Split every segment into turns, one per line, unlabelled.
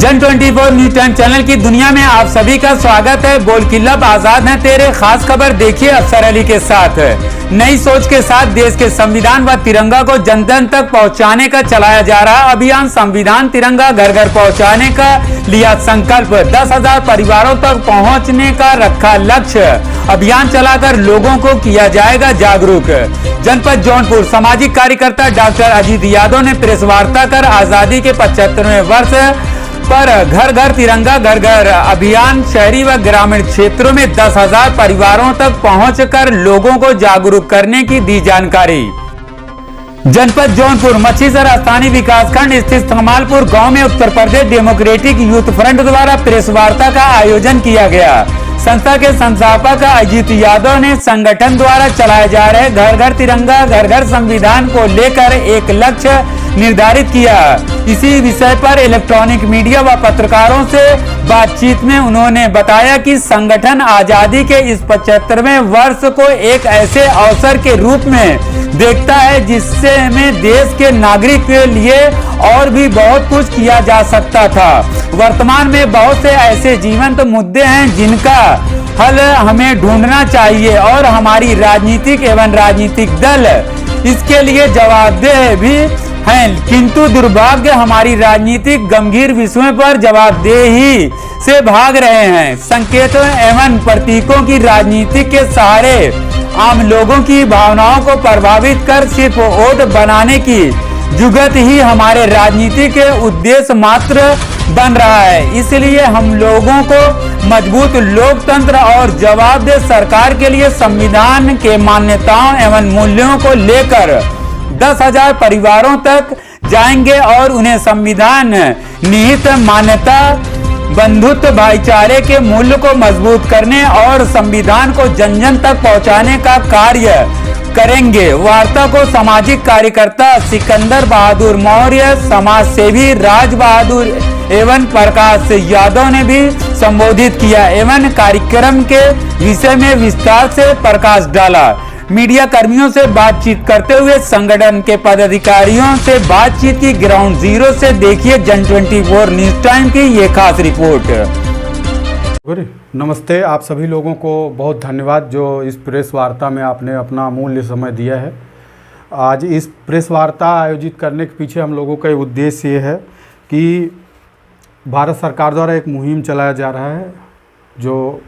जन 24 news time channel की दुनिया में आप सभी का स्वागत है। बोल किल्लब आजाद है तेरे खास खबर देखिए अफसर अली के साथ। नई सोच के साथ देश के संविधान व तिरंगा को जन जन तक पहुंचाने का चलाया जा रहा अभियान संविधान तिरंगा घर घर पहुंचाने का लिया संकल्प। 10,000 परिवारों तक पहुंचने का रखा लक्ष्य। अभियान चलाकर लोगों को किया जाएगा जागरूक। जनपद जौनपुर सामाजिक कार्यकर्ता डॉक्टर अजीत यादव ने प्रेस वार्ता कर आजादी के 75वें वर्ष पर घर घर तिरंगा घर घर अभियान शहरी व ग्रामीण क्षेत्रों में 10,000 परिवारों तक पहुंचकर लोगों को जागरूक करने की दी जानकारी। जनपद जौनपुर मछलीसर स्थानीय विकासखंड स्थित कमालपुर गांव में Uttar Pradesh democratic youth front द्वारा प्रेस वार्ता का आयोजन किया गया। संस्था के संस्थापक अजीत यादव ने संगठन द्वारा चलाए जा रहे घर घर तिरंगा घर घर संविधान को लेकर एक लक्ष्य निर्धारित किया। इसी विषय पर इलेक्ट्रॉनिक मीडिया व पत्रकारों से बातचीत में उन्होंने बताया कि संगठन आजादी के इस 75वें वर्ष को एक ऐसे अवसर के रूप में देखता है जिससे में देश के नागरिक के लिए और भी बहुत कुछ किया जा सकता था। वर्तमान में बहुत से ऐसे जीवंत मुद्दे हैं जिनका हल हमें ढूंढना चाहिए और हमारी राजनीतिक एवं राजनीतिक दल इसके लिए जवाबदेह भी हैं, किंतु दुर्भाग्य हमारी राजनीतिक गंभीर विषयों पर जवाबदेही से भाग रहे हैं। संकेतों एवं प्रतीकों की राजनीति के सहारे आम लोगों की भावनाओं को प्रभावित कर सिर्फ वोट बनाने की जुगत ही हमारे राजनीति के उद्देश्य मात्र बन रहा है। इसलिए हम लोगों को मजबूत लोकतंत्र और जवाबदेह सरकार के लिए संविधान के मान्यताओं एवं मूल्यों को लेकर 10,000 परिवारों तक जाएंगे और उन्हें संविधान निहित मान्यता बंधुत्व भाईचारे के मूल्य को मजबूत करने और संविधान को जन जन तक पहुंचाने का कार्य करेंगे। वार्ता को सामाजिक कार्यकर्ता सिकंदर बहादुर मौर्य, समाज सेवी राज बहादुर एवं प्रकाश यादव ने भी संबोधित किया एवं कार्यक्रम के विषय में विस्तार से प्रकाश डाला। मीडिया कर्मियों से बातचीत करते हुए संगठन के पदाधिकारियों से बातचीत की ग्राउंड जीरो से देखिए जन 24 न्यूज टाइम की ये खास रिपोर्ट।
नमस्ते, आप सभी लोगों को बहुत धन्यवाद जो इस प्रेस वार्ता में आपने अपना अमूल्य समय दिया है। आज इस प्रेस वार्ता आयोजित करने के पीछे हम लोगों का उद्देश्य ये है कि भारत सरकार द्वारा एक मुहिम चलाया जा रहा है जो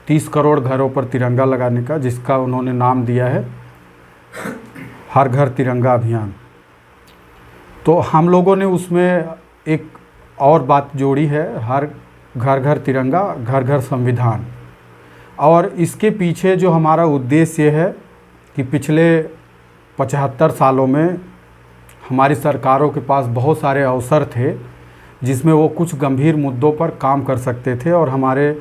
30 करोड़ घरों पर तिरंगा लगाने का, जिसका उन्होंने नाम दिया है हर घर तिरंगा अभियान। तो हम लोगों ने उसमें एक और बात जोड़ी है, हर घर घर तिरंगा घर घर संविधान। और इसके पीछे जो हमारा उद्देश्य है कि पिछले 75 सालों में हमारी सरकारों के पास बहुत सारे अवसर थे जिसमें वो कुछ गंभीर मुद्दों पर काम कर सकते थे और हमारे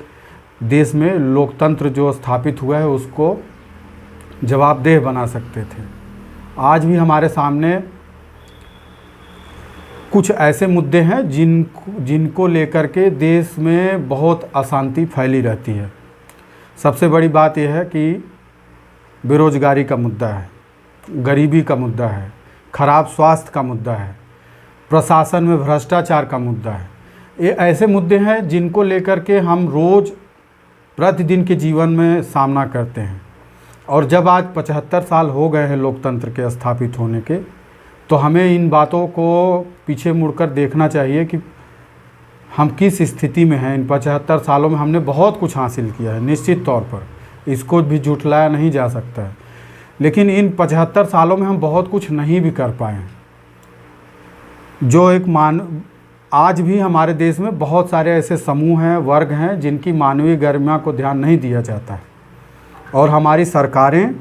देश में लोकतंत्र जो स्थापित हुआ है उसको जवाबदेह बना सकते थे। आज भी हमारे सामने कुछ ऐसे मुद्दे हैं जिनको लेकर के देश में बहुत अशांति फैली रहती है। सबसे बड़ी बात यह है कि बेरोजगारी का मुद्दा है, गरीबी का मुद्दा है, खराब स्वास्थ्य का मुद्दा है, प्रशासन में भ्रष्टाचार का मुद्दा है। ये ऐसे मुद्दे हैं जिनको लेकर के हम रोज़ प्रतिदिन के जीवन में सामना करते हैं। और जब आज 75 साल हो गए हैं लोकतंत्र के स्थापित होने के, तो हमें इन बातों को पीछे मुड़कर देखना चाहिए कि हम किस स्थिति में हैं। इन 75 सालों में हमने बहुत कुछ हासिल किया है, निश्चित तौर पर इसको भी झुठलाया नहीं जा सकता है, लेकिन इन 75 सालों में हम बहुत कुछ नहीं भी कर पाए हैं। आज भी हमारे देश में बहुत सारे ऐसे समूह हैं, वर्ग हैं जिनकी मानवीय गरिमा को ध्यान नहीं दिया जाता है और हमारी सरकारें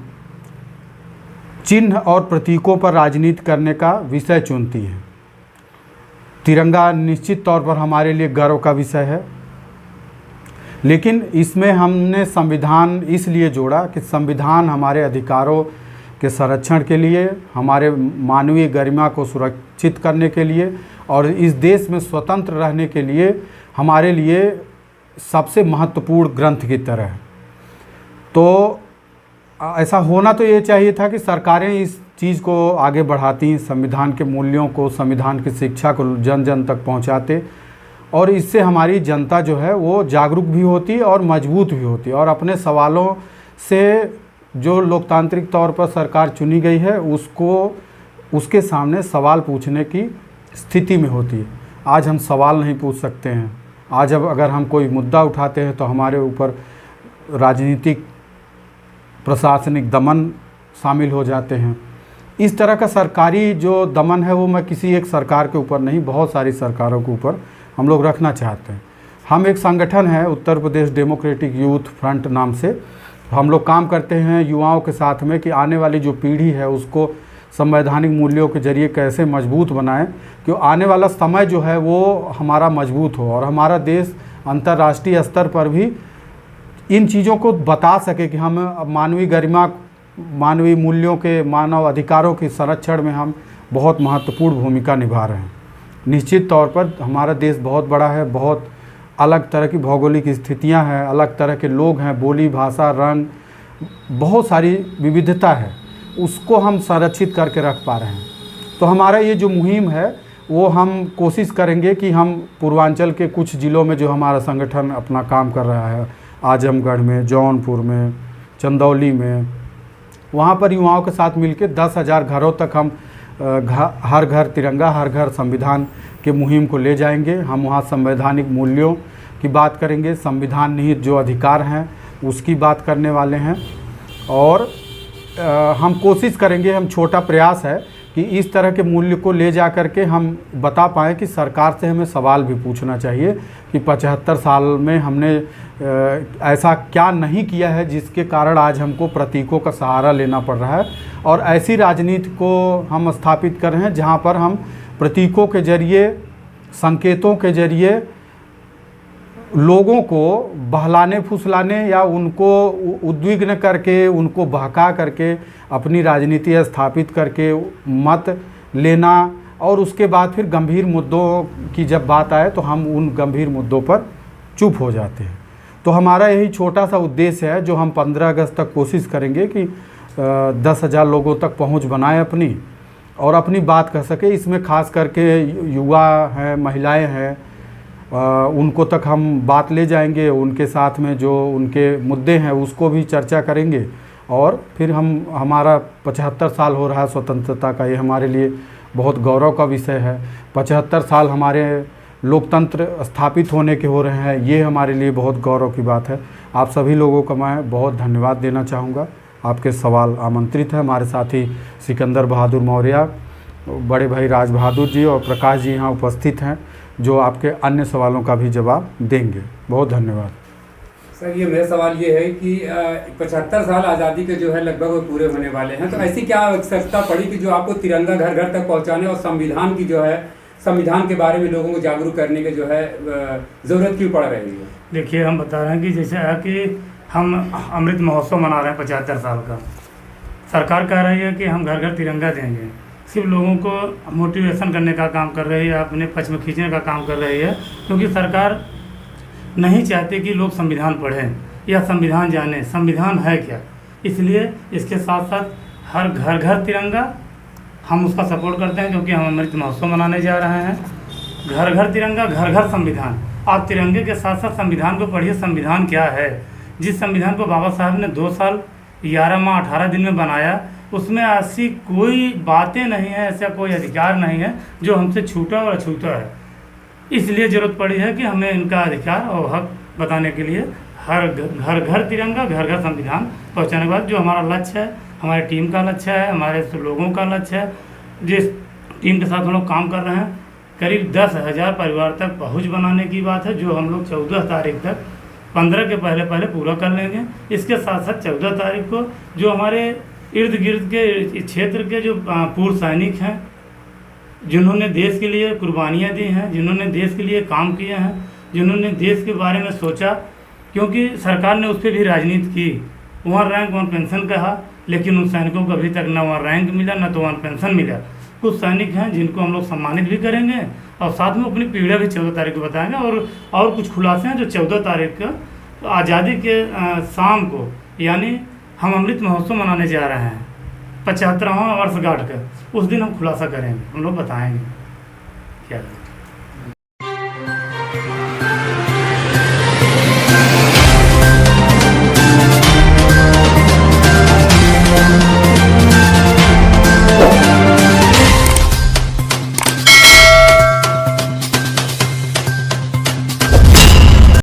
चिन्ह और प्रतीकों पर राजनीति करने का विषय चुनती हैं। तिरंगा निश्चित तौर पर हमारे लिए गर्व का विषय है, लेकिन इसमें हमने संविधान इसलिए जोड़ा कि संविधान हमारे अधिकारों के संरक्षण के लिए, हमारे मानवीय गरिमा को सुरक्षित करने के लिए और इस देश में स्वतंत्र रहने के लिए हमारे लिए सबसे महत्वपूर्ण ग्रंथ की तरह है। तो ऐसा होना तो ये चाहिए था कि सरकारें इस चीज़ को आगे बढ़ाती, संविधान के मूल्यों को, संविधान की शिक्षा को जन जन तक पहुंचाते और इससे हमारी जनता जो है वो जागरूक भी होती है और मजबूत भी होती है, और अपने सवालों से जो लोकतांत्रिक तौर पर सरकार चुनी गई है उसके सामने सवाल पूछने की स्थिति में होती है। आज हम सवाल नहीं पूछ सकते हैं। आज अब अगर हम कोई मुद्दा उठाते हैं तो हमारे ऊपर राजनीतिक प्रशासनिक दमन शामिल हो जाते हैं। इस तरह का सरकारी जो दमन है वो मैं किसी एक सरकार के ऊपर नहीं, बहुत सारी सरकारों के ऊपर हम लोग रखना चाहते हैं। हम एक संगठन है Uttar Pradesh democratic youth front नाम से, हम लोग काम करते हैं युवाओं के साथ में कि आने वाली जो पीढ़ी है उसको संवैधानिक मूल्यों के जरिए कैसे मजबूत बनाएं कि आने वाला समय जो है वो हमारा मजबूत हो और हमारा देश अंतर्राष्ट्रीय स्तर पर भी इन चीज़ों को बता सके कि हम मानवीय गरिमा, मानवीय मूल्यों के, मानव अधिकारों के संरक्षण में हम बहुत महत्वपूर्ण भूमिका निभा रहे हैं। निश्चित तौर पर हमारा देश बहुत बड़ा है, बहुत अलग तरह की भौगोलिक स्थितियां हैं, अलग तरह के लोग हैं, बोली भाषा रंग, बहुत सारी विविधता है, उसको हम संरक्षित करके रख पा रहे हैं। तो हमारा ये जो मुहिम है वो हम कोशिश करेंगे कि हम पूर्वांचल के कुछ ज़िलों में जो हमारा संगठन अपना काम कर रहा है, आजमगढ़ में, जौनपुर में, चंदौली में, वहाँ पर युवाओं के साथ मिलकर 10,000 घरों तक हम हर घर तिरंगा हर घर संविधान के मुहिम को ले जाएंगे। हम वहाँ संवैधानिक मूल्यों की बात करेंगे, संविधान निहित जो अधिकार हैं उसकी बात करने वाले हैं, और हम कोशिश करेंगे, हम छोटा प्रयास है कि इस तरह के मूल्य को ले जा कर के हम बता पाएँ कि सरकार से हमें सवाल भी पूछना चाहिए कि 75 साल में हमने ऐसा क्या नहीं किया है जिसके कारण आज हमको प्रतीकों का सहारा लेना पड़ रहा है, और ऐसी राजनीति को हम स्थापित कर रहे हैं जहां पर हम प्रतीकों के जरिए, संकेतों के जरिए लोगों को बहलाने फुसलाने या उनको उद्विग्न करके, उनको बहका करके अपनी राजनीति स्थापित करके मत लेना, और उसके बाद फिर गंभीर मुद्दों की जब बात आए तो हम उन गंभीर मुद्दों पर चुप हो जाते हैं। तो हमारा यही छोटा सा उद्देश्य है जो हम 15 अगस्त तक कोशिश करेंगे कि 10,000 लोगों तक पहुंच बनाएं अपनी, और अपनी बात कह सके। इसमें खास करके युवा हैं, महिलाएं हैं, उनको तक हम बात ले जाएंगे, उनके साथ में जो उनके मुद्दे हैं उसको भी चर्चा करेंगे, और फिर हमारा 75 साल हो रहा है स्वतंत्रता का, ये हमारे लिए बहुत गौरव का विषय है। 75 साल हमारे लोकतंत्र स्थापित होने के हो रहे हैं, ये हमारे लिए बहुत गौरव की बात है। आप सभी लोगों का मैं बहुत धन्यवाद देना चाहूँगा। आपके सवाल आमंत्रित हैं, हमारे साथी सिकंदर बहादुर मौर्य, बड़े भाई राज बहादुर जी और प्रकाश जी यहाँ उपस्थित हैं जो आपके अन्य सवालों का भी जवाब देंगे। बहुत धन्यवाद।
सर, ये मेरा सवाल ये है कि 75 साल आज़ादी के जो है लगभग वो पूरे होने वाले हैं, तो ऐसी क्या आवश्यकता पड़ी कि जो आपको तिरंगा घर घर तक पहुंचाने और संविधान की जो है, संविधान के बारे में लोगों को जागरूक करने के जो है ज़रूरत क्यों पड़ रही है?
देखिए, हम बता रहे हैं कि जैसे है कि हम अमृत महोत्सव मना रहे हैं 75 साल का। सरकार कह रही है कि हम घर घर तिरंगा देंगे, सिर्फ लोगों को मोटिवेशन करने का काम कर रही है, अपने पक्ष में खींचने का काम कर रही है, क्योंकि सरकार नहीं चाहती कि लोग संविधान पढ़ें या संविधान जानें संविधान है क्या। इसलिए इसके साथ साथ हर घर घर तिरंगा हम उसका सपोर्ट करते हैं, क्योंकि हम अमृत महोत्सव मनाने जा रहे हैं। घर घर तिरंगा घर घर संविधान। आप तिरंगे के साथ साथ संविधान को पढ़िए, संविधान क्या है। जिस संविधान को बाबा साहब ने 2 साल 11 माह 18 दिन में बनाया, उसमें ऐसी कोई बातें नहीं है, ऐसा कोई अधिकार नहीं है जो हमसे छूटा और अछूता है। इसलिए ज़रूरत पड़ी है कि हमें इनका अधिकार और हक बताने के लिए हर घर घर तिरंगा घर घर संविधान पहुंचाने के बाद जो हमारा लक्ष्य है, हमारी टीम का लक्ष्य है, हमारे लोगों का लक्ष्य है, जिस टीम के साथ हम लोग काम कर रहे हैं, करीब 10,000 परिवार तक पहुंच बनाने की बात है, जो हम लोग 14 तारीख तक 15 के पहले पूरा कर लेंगे। इसके साथ साथ 14 तारीख को जो हमारे इर्द गिर्द के क्षेत्र के जो पूर्व सैनिक हैं, जिन्होंने देश के लिए कुर्बानियाँ दी हैं, जिन्होंने देश के लिए काम किए हैं, जिन्होंने देश के बारे में सोचा, क्योंकि सरकार ने उस पर भी राजनीति की, वहाँ रैंक 1 पेंशन कहा, लेकिन उन सैनिकों को अभी तक न वहाँ रैंक मिला न तो 1 पेंशन मिला। कुछ सैनिक हैं जिनको हम लोग सम्मानित भी करेंगे और साथ में अपनी पीढ़ियाँ भी 14 तारीख को बताएंगे, और कुछ खुलासे हैं जो 14 तारीख को आज़ादी के शाम को, यानी हम अमृत महोत्सव मनाने जा रहे हैं 75वां वर्षगांठ का, उस दिन हम खुलासा करेंगे, हम लोग बताएंगे क्या है।